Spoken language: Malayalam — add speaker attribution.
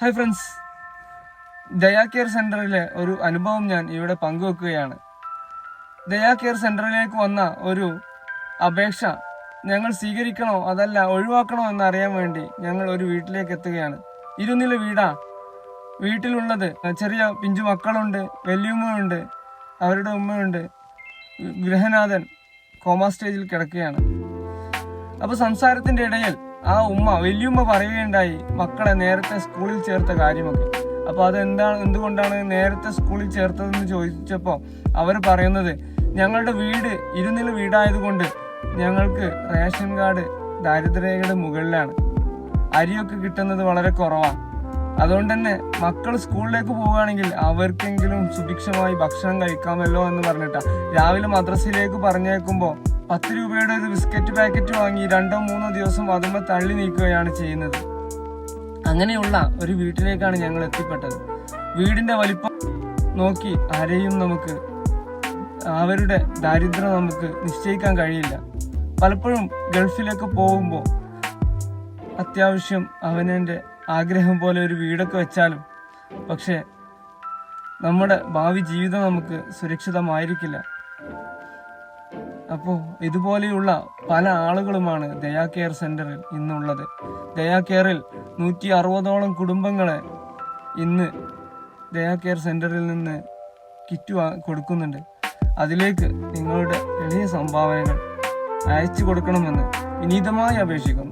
Speaker 1: ഹായ് ഫ്രണ്ട്സ്, ദയാ കെയർ സെന്ററിലെ ഒരു അനുഭവം ഞാൻ ഇവിടെ പങ്കുവെക്കുകയാണ്. ദയാ കെയർ സെന്ററിലേക്ക് വന്ന ഒരു അപേക്ഷ ഞങ്ങൾ സ്വീകരിക്കണോ അതല്ല ഒഴിവാക്കണോ എന്നറിയാൻ വേണ്ടി ഞങ്ങൾ ഒരു വീട്ടിലേക്ക് എത്തുകയാണ്. ഇരുനില വീടാ. വീട്ടിലുള്ളത് ചെറിയ പിഞ്ചു മക്കളുണ്ട്, വലിയുമ്മയുണ്ട്, അവരുടെ ഉമ്മയുണ്ട്. ഗൃഹനാഥൻ കോമാ സ്റ്റേജിൽ കിടക്കുകയാണ്. അപ്പോൾ സംസാരത്തിന്റെ ഇടയിൽ ആ വലിയുമ്മ പറയുകയുണ്ടായി മക്കളെ നേരത്തെ സ്കൂളിൽ ചേർത്ത കാര്യമൊക്കെ. അപ്പോൾ എന്തുകൊണ്ടാണ് നേരത്തെ സ്കൂളിൽ ചേർത്തതെന്ന് ചോദിച്ചപ്പോൾ അവർ പറയുന്നത്, ഞങ്ങളുടെ വീട് ഇരുനില വീടായതുകൊണ്ട് ഞങ്ങൾക്ക് റേഷൻ കാർഡ് ദാരിദ്ര്യരേഖയുടെ മുകളിലാണ്, അരിയൊക്കെ കിട്ടുന്നത് വളരെ കുറവാണ്. അതുകൊണ്ട് തന്നെ മക്കൾ സ്കൂളിലേക്ക് പോവുകയാണെങ്കിൽ അവർക്കെങ്കിലും സുഭിക്ഷമായി ഭക്ഷണം കഴിക്കാമല്ലോ എന്ന് പറഞ്ഞിട്ടാ രാവിലെ മദ്രസയിലേക്ക് പറഞ്ഞേക്കുമ്പോൾ 10 രൂപയുടെ ഒരു ബിസ്ക്കറ്റ് പാക്കറ്റ് വാങ്ങി 2-3 ദിവസം അതുമ്പോൾ തള്ളി നീക്കുകയാണ് ചെയ്യുന്നത്. അങ്ങനെയുള്ള ഒരു വീട്ടിലേക്കാണ് ഞങ്ങൾ എത്തിപ്പെട്ടത്. വീടിന്റെ വലിപ്പം നോക്കി ആരെയും നമുക്ക് അവരുടെ ദാരിദ്ര്യം നമുക്ക് നിശ്ചയിക്കാൻ കഴിയില്ല. പലപ്പോഴും ഗൾഫിലേക്ക് പോകുമ്പോൾ അത്യാവശ്യം അവനെൻ്റെ ആഗ്രഹം പോലെ ഒരു വീടൊക്കെ വെച്ചാലും പക്ഷെ നമ്മുടെ ഭാവി ജീവിതം നമുക്ക് സുരക്ഷിതമായിരിക്കില്ല. അപ്പോൾ ഇതുപോലെയുള്ള പല ആളുകളുമാണ് ദയാ കെയർ സെന്ററിൽ ഇന്നുള്ളത്. ദയാ കെയറിൽ 160ഓളം കുടുംബങ്ങളെ ഇന്ന് ദയാ കെയർ സെന്ററിൽ നിന്ന് കിറ്റ് കൊടുക്കുന്നുണ്ട്. അതിലേക്ക് നിങ്ങളുടെ എളിയ സംഭാവനകൾ അയച്ചു കൊടുക്കണമെന്ന് വിനീതമായി അപേക്ഷിക്കുന്നു.